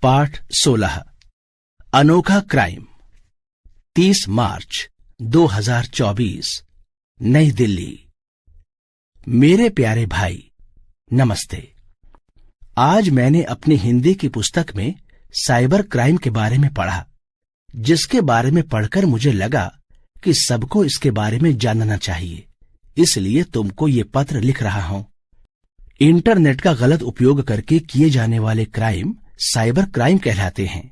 पाठ 16 अनोखा क्राइम 30 मार्च 2024 नई दिल्ली। मेरे प्यारे भाई नमस्ते। आज मैंने अपनी हिंदी की पुस्तक में साइबर क्राइम के बारे में पढ़ा, जिसके बारे में पढ़कर मुझे लगा कि सबको इसके बारे में जानना चाहिए, इसलिए तुमको ये पत्र लिख रहा हूं। इंटरनेट का गलत उपयोग करके किए जाने वाले क्राइम साइबर क्राइम कहलाते हैं।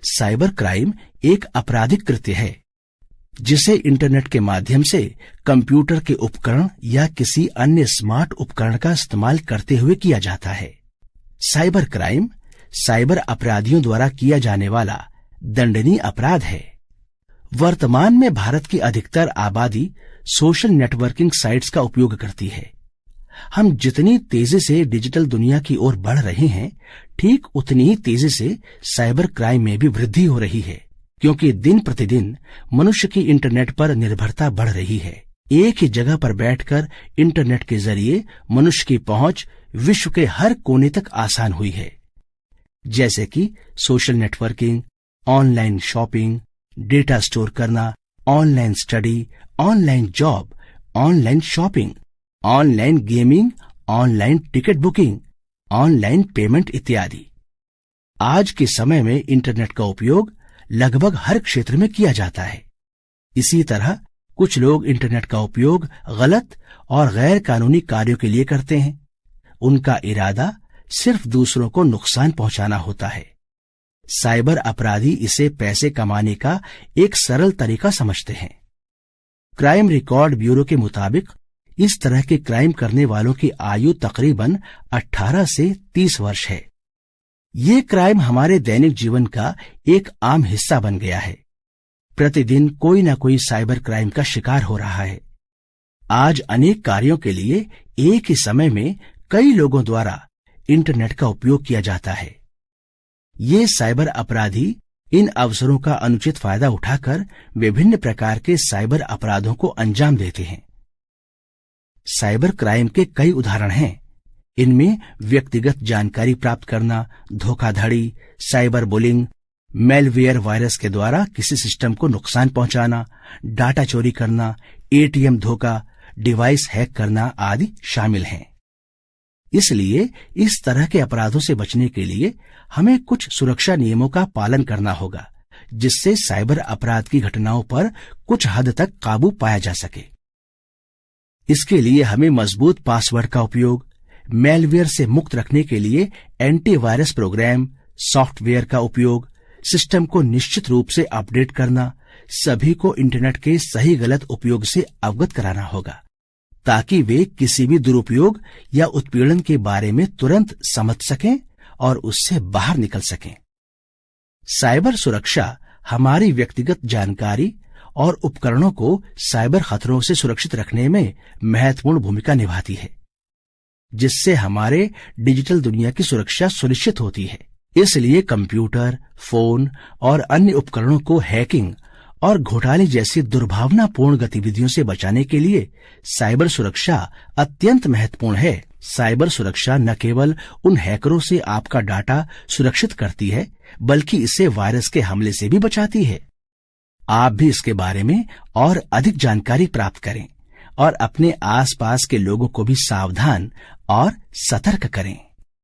साइबर क्राइम एक आपराधिक कृत्य है जिसे इंटरनेट के माध्यम से कंप्यूटर के उपकरण या किसी अन्य स्मार्ट उपकरण का इस्तेमाल करते हुए किया जाता है। साइबर क्राइम साइबर अपराधियों द्वारा किया जाने वाला दंडनीय अपराध है। वर्तमान में भारत की अधिकतर आबादी सोशल नेटवर्किंग साइट्स का उपयोग करती है। हम जितनी तेजी से डिजिटल दुनिया की ओर बढ़ रहे हैं, ठीक उतनी ही तेजी से साइबर क्राइम में भी वृद्धि हो रही है, क्योंकि दिन प्रतिदिन मनुष्य की इंटरनेट पर निर्भरता बढ़ रही है। एक ही जगह पर बैठकर इंटरनेट के जरिए मनुष्य की पहुंच विश्व के हर कोने तक आसान हुई है, जैसे कि social networking, online shopping, data store करना, online study, online job, online shopping, online gaming, online ticket booking, online payment इत्यादि। आज के समय में इंटरनेट का उपयोग लगभग हर क्षेत्र में किया जाता है। इसी तरह कुछ लोग इंटरनेट का उपयोग गलत और गैर कानूनी कार्यों के लिए करते हैं। उनका इरादा सिर्फ दूसरों को नुकसान पहुंचाना होता है। साइबर अपराधी इसे पैसे कमाने का एक सरल तरीका समझते हैं। क्राइम रिकॉर्ड ब्यूरो के मुताबिक इस तरह के क्राइम करने वालों की आयु तकरीबन 18 से 30 वर्ष है। ये क्राइम हमारे दैनिक जीवन का एक आम हिस्सा बन गया है। प्रतिदिन कोई न कोई साइबर क्राइम का शिकार हो रहा है। आज अनेक कार्यों के लिए एक ही समय में कई लोगों द्वारा इंटरनेट का उपयोग किया जाता है। ये साइबर अपराधी इन अवसरों का अनुचित फायदा उठाकर विभिन्न प्रकार के साइबर अपराधों को अंजाम देते हैं। साइबर क्राइम के कई उदाहरण हैं। इनमें व्यक्तिगत जानकारी प्राप्त करना, धोखाधड़ी, साइबर बुलिंग, मेलवेयर वायरस के द्वारा किसी सिस्टम को नुकसान पहुंचाना, डाटा चोरी करना, एटीएम धोखा, डिवाइस हैक करना आदि शामिल हैं। इसलिए इस तरह के अपराधों से बचने के लिए हमें कुछ सुरक्षा नियमों का पालन करना होगा, जिससे साइबर अपराध की घटनाओं पर कुछ हद तक काबू पाया जा सके। इसके लिए हमें मजबूत पासवर्ड का उपयोग, मेलवेयर से मुक्त रखने के लिए एंटीवायरस प्रोग्राम, सॉफ्टवेयर का उपयोग, सिस्टम को निश्चित रूप से अपडेट करना, सभी को इंटरनेट के सही गलत उपयोग से अवगत कराना होगा, ताकि वे किसी भी दुरुपयोग या उत्पीड़न के बारे में तुरंत समझ सकें और उससे बाहर निकल सकें। साइबर सुरक्षा हमारी व्यक्तिगत जानकारी और उपकरणों को साइबर खतरों से सुरक्षित रखने में महत्वपूर्ण भूमिका निभाती है, जिससे हमारे डिजिटल दुनिया की सुरक्षा सुनिश्चित होती है। इसलिए कंप्यूटर, फोन और अन्य उपकरणों को हैकिंग और घोटाले जैसी दुर्भावनापूर्ण गतिविधियों से बचाने के लिए साइबर सुरक्षा अत्यंत महत्वपूर्ण है। साइबर सुरक्षा न केवल उन हैकरों से आपका डाटा सुरक्षित करती है, बल्कि इसे वायरस के हमले से भी बचाती है। आप भी इसके बारे में और अधिक जानकारी प्राप्त करें और अपने आसपास के लोगों को भी सावधान और सतर्क करें।